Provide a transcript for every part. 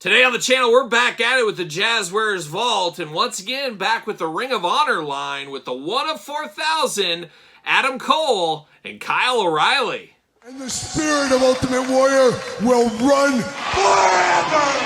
Today on the channel, we're back at it with the Jazwares Vault, and once again, back with the Ring of Honor line with the 1 of 4,000, Adam Cole and Kyle O'Reilly. And the spirit of Ultimate Warrior will run forever!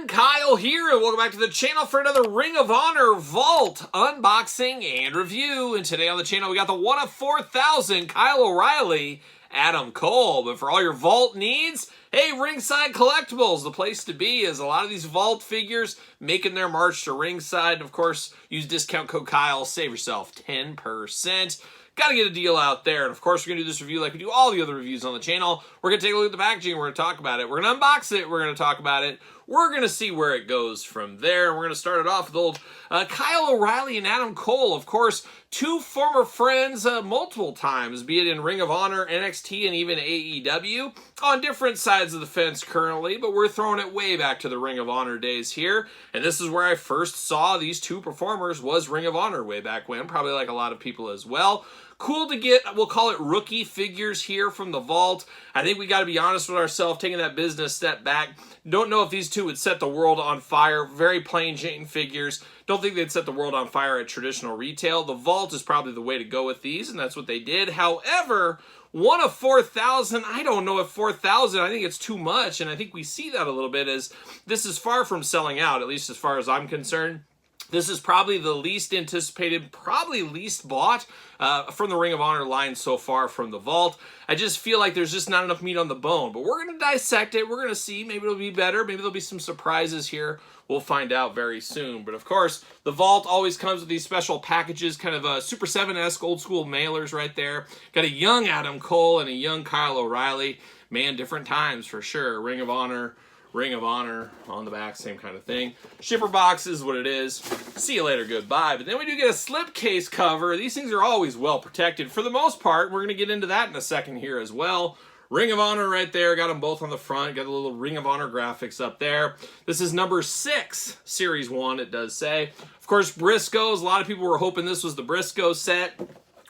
Kyle here, and welcome back to the channel for another Ring of Honor Vault unboxing and review. And today on the channel, we got the 1 of 4,000 Kyle O'Reilly, Adam Cole. But for all your Vault needs, hey, Ringside Collectibles, the place to be. Is a lot of these Vault figures making their march to Ringside. And of course, use discount code Kyle, save yourself 10%. Got to get a deal out there. And of course, we're going to do this review like we do all the other reviews on the channel. We're going to take a look at the packaging. We're going to talk about it. We're going to unbox it. We're going to talk about it. We're going to see where it goes from there. We're going to start it off with old Kyle O'Reilly and Adam Cole. Of course, two former friends multiple times, be it in Ring of Honor, NXT, and even AEW. On different sides of the fence currently, but we're throwing it way back to the Ring of Honor days here. And this is where I first saw these two performers, was Ring of Honor way back when. Probably like a lot of people as well. Cool to get, we'll call it rookie figures here from the Vault. I think we got to be honest with ourselves, taking that business step back. Don't know if these two would set the world on fire. Very plain Jane figures. Don't think they'd set the world on fire at traditional retail. The Vault is probably the way to go with these, and that's what they did. However, 1 of 4,000, I don't know if 4,000, I think it's too much, and I think we see that a little bit as this is far from selling out, at least as far as I'm concerned. This is probably the least anticipated, probably least bought from the Ring of Honor line so far from the Vault. I just feel like there's just not enough meat on the bone, but we're going to dissect it. We're going to see. Maybe it'll be better. Maybe there'll be some surprises here. We'll find out very soon. But of course, the Vault always comes with these special packages, kind of Super 7-esque old school mailers right there. Got a young Adam Cole and a young Kyle O'Reilly. Man, different times for sure. Ring of Honor on the back, same kind of thing. Shipper box is what it is. See you later, goodbye. But then we do get a slipcase cover. These things are always well protected for the most part. We're going to get into that in a second here as well. Ring of Honor right there. Got them both on the front. Got a little Ring of Honor graphics up there. This is number 6, Series 1, it does say. Of course, Briscoes. A lot of people were hoping this was the Briscoe set.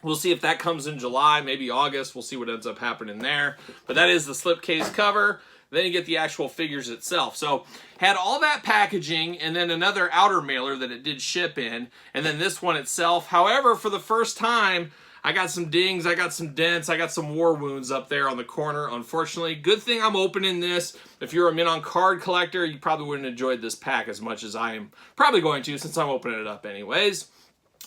We'll see if that comes in July, maybe August. We'll see what ends up happening there. But that is the slipcase cover. Then you get the actual figures itself. So had all that packaging and then another outer mailer that it did ship in. And then this one itself. However, for the first time, I got some dings, I got some dents, I got some war wounds up there on the corner, unfortunately. Good thing I'm opening this. If you're a Mint on Card collector, you probably wouldn't have enjoyed this pack as much as I am probably going to, since I'm opening it up anyways.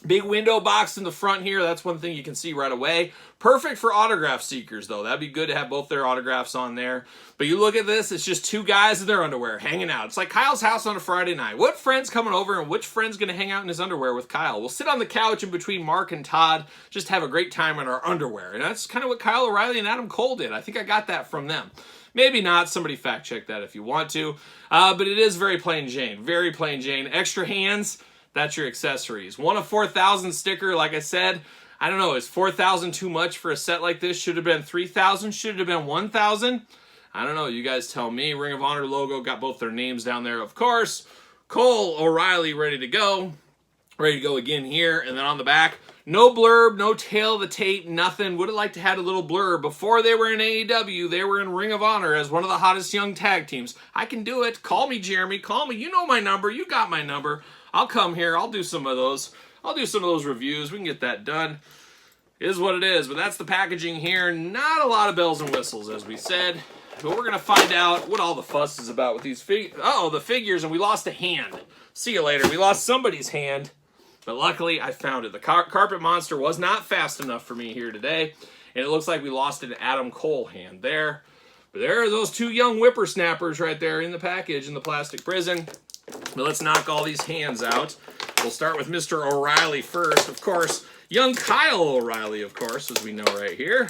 Big window box in the front here. That's one thing you can see right away. Perfect for autograph seekers, though. That'd be good to have both their autographs on there. But you look at this, it's just two guys in their underwear hanging out. It's like Kyle's house on a Friday night. What friend's coming over and which friend's going to hang out in his underwear with Kyle? We'll sit on the couch in between Mark and Todd, just have a great time in our underwear. And that's kind of what Kyle O'Reilly and Adam Cole did. I think I got that from them. Maybe not. Somebody fact check that if you want to. But it is very plain Jane. Very plain Jane. Extra hands. That's your accessories. 1 of 4,000 sticker, like I said. I don't know, is 4,000 too much for a set like this? Should have been 3,000? Should have been 1,000? I don't know, you guys tell me. Ring of Honor logo, got both their names down there, of course. Cole O'Reilly ready to go. Ready to go again here. And then on the back, no blurb, no tail of the tape, nothing. Would have liked to have a little blurb. Before they were in AEW, they were in Ring of Honor as one of the hottest young tag teams. I can do it. Call me, Jeremy. Call me. You know my number. You got my number. I'll come here. I'll do some of those. I'll do some of those reviews. We can get that done. It is what it is. But that's the packaging here. Not a lot of bells and whistles, as we said. But we're going to find out what all the fuss is about with these figures. Uh-oh, the figures, and we lost a hand. See you later. We lost somebody's hand. But luckily, I found it. The carpet monster was not fast enough for me here today. And it looks like we lost an Adam Cole hand there. But there are those two young whippersnappers right there in the package in the plastic prison. But let's knock all these hands out. We'll start with Mr. O'Reilly first. Of course, young Kyle O'Reilly, of course, as we know right here.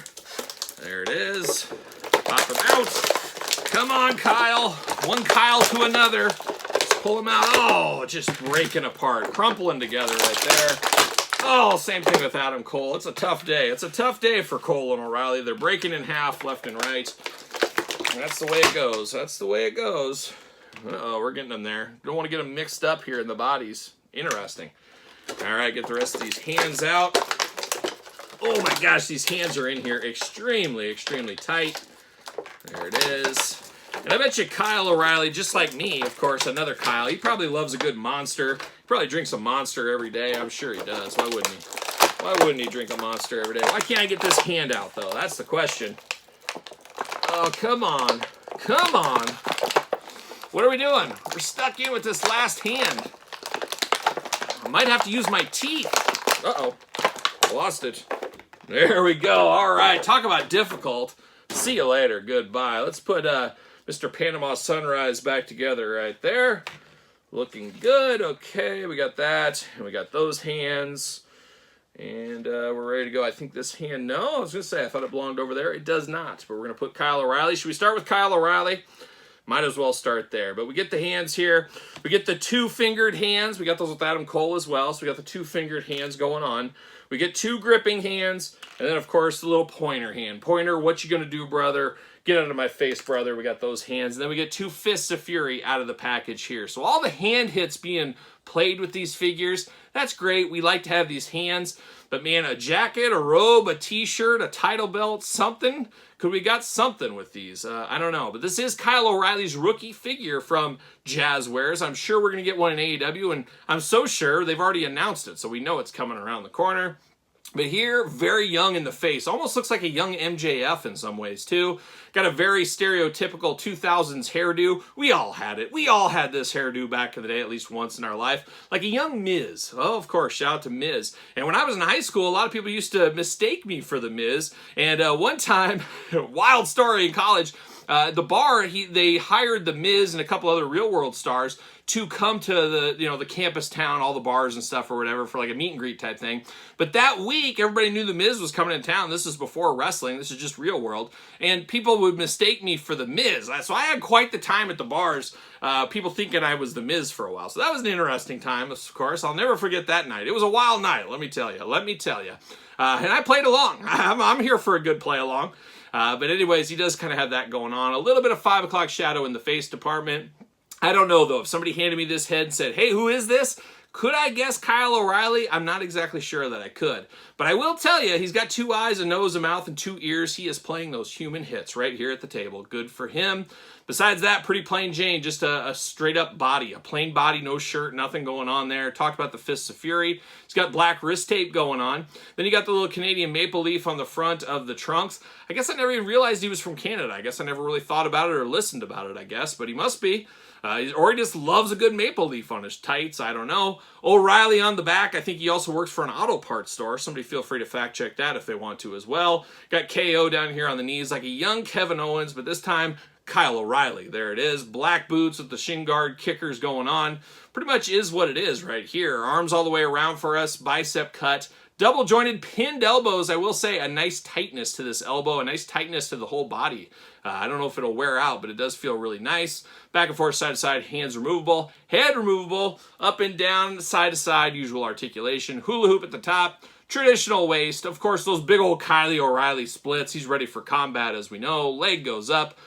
There it is. Pop him out. Come on, Kyle. One Kyle to another. pull them out. Oh, just breaking apart, crumpling together right there. Oh, same thing with Adam Cole. It's a tough day. It's a tough day for Cole and O'Reilly. They're breaking in half left and right. That's the way it goes. That's the way it goes. Uh-oh, we're getting them there. Don't want to get them mixed up here in the bodies. Interesting. All right, get the rest of these hands out. Oh my gosh, these hands are in here extremely, extremely tight. There it is. And I bet you Kyle O'Reilly, just like me, of course, another Kyle, he probably loves a good Monster. He probably drinks a Monster every day. I'm sure he does. Why wouldn't he? Why wouldn't he drink a Monster every day? Why can't I get this hand out, though? That's the question. Oh, come on. Come on. What are we doing? We're stuck in with this last hand. I might have to use my teeth. Uh-oh. Lost it. There we go. All right. Talk about difficult. See you later. Goodbye. Let's put Mr. Panama Sunrise back together right there. Looking good. Okay, we got that. And we got those hands. And we're ready to go. I think this hand, no, I was going to say, I thought it belonged over there. It does not. But we're going to put Kyle O'Reilly. Should we start with Kyle O'Reilly? Might as well start there. But we get the hands here. We get the two-fingered hands. We got those with Adam Cole as well. So we got the two-fingered hands going on. We get two gripping hands. And then, of course, the little pointer hand. Pointer, what you going to do, brother? Get out of my face, brother. We got those hands. And then we get two Fists of Fury out of the package here. So all the hand hits being played with these figures, that's great. We like to have these hands. But, man, a jacket, a robe, a t-shirt, a title belt, something. Could we got something with these? I don't know. But this is Kyle O'Reilly's rookie figure from Jazwares. I'm sure we're going to get one in AEW. And I'm so sure they've already announced it. So we know it's coming around the corner. But here, very young in the face. Almost looks like a young MJF in some ways, too. Got a very stereotypical 2000s hairdo. We all had it. We all had this hairdo back in the day, at least once in our life. Like a young Miz. Oh, of course, shout out to Miz. And when I was in high school, a lot of people used to mistake me for the Miz. And one time, wild story in college, the bar, they hired the Miz and a couple other real world stars to come to the campus town, all the bars and stuff or whatever for like a meet and greet type thing. But that week, everybody knew the Miz was coming to town. This is before wrestling. This is just real world. And people would mistake me for the Miz. So I had quite the time at the bars, people thinking I was the Miz for a while. So that was an interesting time, of course. I'll never forget that night. It was a wild night, let me tell you. Let me tell you. And I played along. I'm here for a good play along. But anyways, he does kind of have that going on. A little bit of 5 o'clock shadow in the face department. I don't know, though. If somebody handed me this head and said, hey, who is this? Could I guess Kyle O'Reilly? I'm not exactly sure that I could. But I will tell you, he's got 2 eyes, a nose, a mouth, and 2 ears. He is playing those human hits right here at the table. Good for him. Besides that, pretty plain Jane, just a straight-up body. A plain body, no shirt, nothing going on there. Talked about the Fists of Fury. He's got black wrist tape going on. Then you got the little Canadian maple leaf on the front of the trunks. I guess I never even realized he was from Canada. I guess I never really thought about it or listened about it, I guess. But he must be. Or he just loves a good maple leaf on his tights. I don't know. O'Reilly on the back. I think he also works for an auto parts store. Somebody feel free to fact check that if they want to as well. Got KO down here on the knees like a young Kevin Owens, but this time Kyle O'Reilly. There it is. Black boots with the shin guard kickers going on. Pretty much is what it is right here. Arms all the way around for us. Bicep cut. Double jointed pinned elbows. I will say a nice tightness to this elbow. A nice tightness to the whole body. I don't know if it'll wear out, but it does feel really nice. Back and forth, side to side, hands removable. Head removable. Up and down, side to side, usual articulation. Hula hoop at the top. Traditional waist. Of course, those big old Kyle O'Reilly splits. He's ready for combat, as we know. Leg goes up.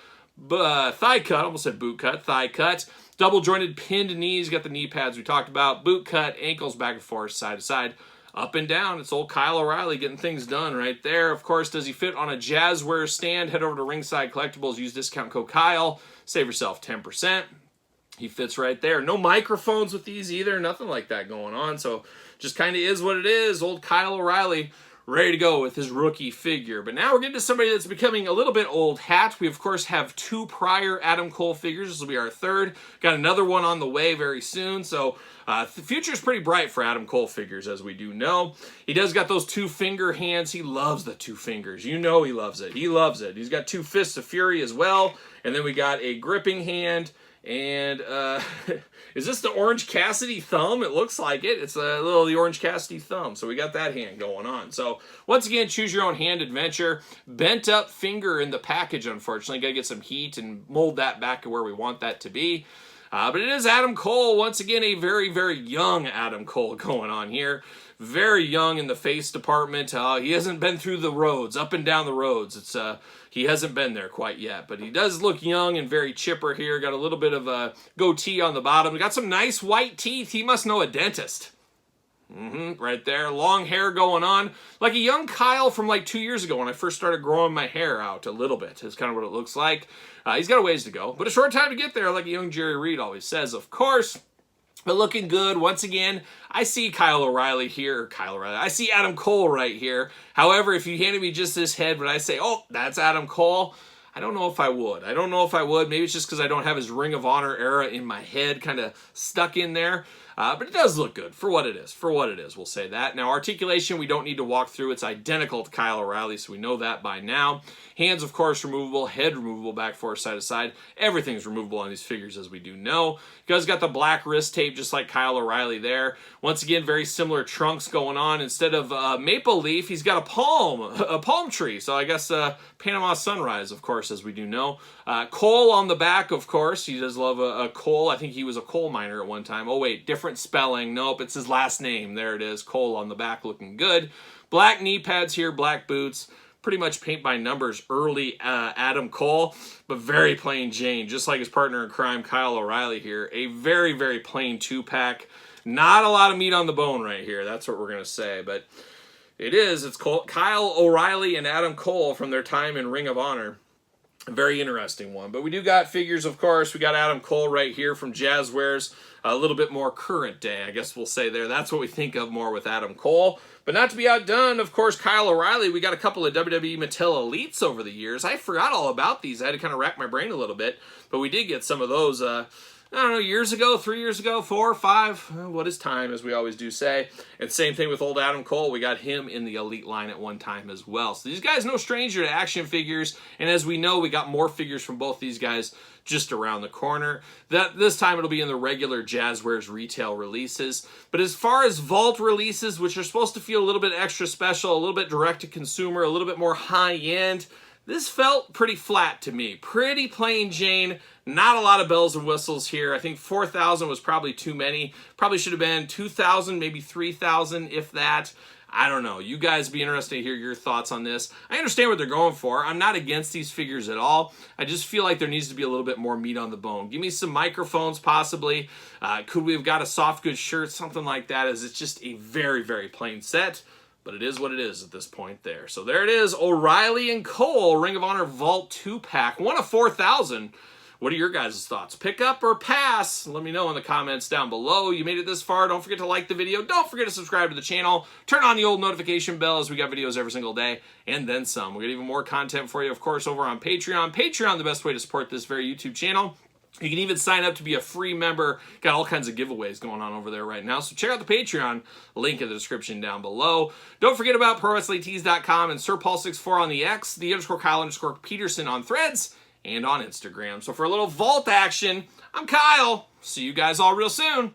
Thigh cut. Almost said boot cut. Thigh cut. Double jointed pinned knees. Got the knee pads we talked about. Boot cut. Ankles back and forth, side to side. Up and down, it's old Kyle O'Reilly getting things done right there. Of course, does he fit on a Jazwares stand? Head over to Ringside Collectibles, use discount code Kyle, save yourself 10%. He fits right there. No microphones with these either, nothing like that going on. So just kind of is what it is. Old Kyle O'Reilly ready to go with his rookie figure. But now we're getting to somebody that's becoming a little bit old hat. We, of course, have 2 prior Adam Cole figures. This will be our 3rd. Got another one on the way very soon. So the future's pretty bright for Adam Cole figures, as we do know. He does got those 2-finger hands. He loves the 2 fingers. You know he loves it. He loves it. He's got 2 Fists of Fury as well. And then we got a gripping hand. And is this the Orange Cassidy thumb? It looks like it. It's the Orange Cassidy thumb. So we got that hand going on. So once again, choose your own hand adventure. Bent up finger in the package, unfortunately. Got to get some heat and mold that back to where we want that to be. But it is Adam Cole, once again, a very, very young Adam Cole going on here. Very young in the face department. He hasn't been through the roads, up and down the roads. He hasn't been there quite yet, but he does look young and very chipper here. Got a little bit of a goatee on the bottom. Got some nice white teeth. He must know a dentist. Right there. Long hair going on. Like a young Kyle from like 2 years ago when I first started growing my hair out a little bit. Is kind of what it looks like. He's got a ways to go, but a short time to get there, like a young Jerry Reed always says, of course. But looking good. Once again, I see Kyle O'Reilly here. I see Adam Cole right here. However, if you handed me just this head, would I say, oh, that's Adam Cole? I don't know if I would. Maybe it's just because I don't have his Ring of Honor era in my head kind of stuck in there. But it does look good for what it is. We'll say that. Now, articulation, we don't need to walk through. It's identical to Kyle O'Reilly, so we know that by now. Hands, of course, removable. Head removable, back, forth, side to side. Everything's removable on these figures, as we do know. You guys got the black wrist tape, just like Kyle O'Reilly there. Once again, very similar trunks going on. Instead of maple leaf, he's got a palm tree. So I guess Panama sunrise, of course, as we do know. Cole on the back, of course. He does love a Cole. I think he was a coal miner at one time. Oh, wait, different spelling. Nope, it's his last name. There it is. Cole on the back, looking good. Black knee pads here, black boots. Pretty much paint by numbers early Adam Cole, but very plain Jane, just like his partner in crime, Kyle O'Reilly here. A very, very plain 2-pack. Not a lot of meat on the bone right here. That's what we're going to say, but it's Kyle O'Reilly and Adam Cole from their time in Ring of Honor. A very interesting one. But we do got figures, of course. We got Adam Cole right here from Jazwares. A little bit more current day, I guess we'll say there. That's what we think of more with Adam Cole. But not to be outdone, of course, Kyle O'Reilly. We got a couple of WWE Mattel Elites over the years. I forgot all about these. I had to kind of rack my brain a little bit. But we did get some of those, I don't know, years ago, 3 years ago, 4, 5. What is time, as we always do say. And same thing with old Adam Cole. We got him in the Elite line at one time as well. So these guys no stranger to action figures. And as we know, we got more figures from both these guys just around the corner. This time it'll be in the regular Jazwares retail releases. But as far as vault releases, which are supposed to feel a little bit extra special, a little bit direct to consumer, a little bit more high end, this felt pretty flat to me. Pretty plain Jane. Not a lot of bells and whistles here. I think 4,000 was probably too many. Probably should have been 2,000, maybe 3,000, if that. I don't know. You guys be interested to hear your thoughts on this. I understand what they're going for. I'm not against these figures at all. I just feel like there needs to be a little bit more meat on the bone. Give me some microphones, possibly. Could we have got a soft goods shirt, something like that, as it's just a very, very plain set. But it is what it is at this point there. So there it is. O'Reilly and Cole, Ring of Honor Vault 2-pack. 1 of 4,000. What are your guys' thoughts? Pick up or pass? Let me know in the comments down below. You made it this far. Don't forget to like the video. Don't forget to subscribe to the channel. Turn on the old notification bell as we got videos every single day. And then some. We got even more content for you, of course, over on Patreon. Patreon, the best way to support this very YouTube channel. You can even sign up to be a free member. Got all kinds of giveaways going on over there right now. So check out the Patreon. Link in the description down below. Don't forget about ProWrestlingTees.com and SirPaul64 on the X, the _Kyle_Peterson on Threads, and on Instagram. So for a little vault action, I'm Kyle. See you guys all real soon.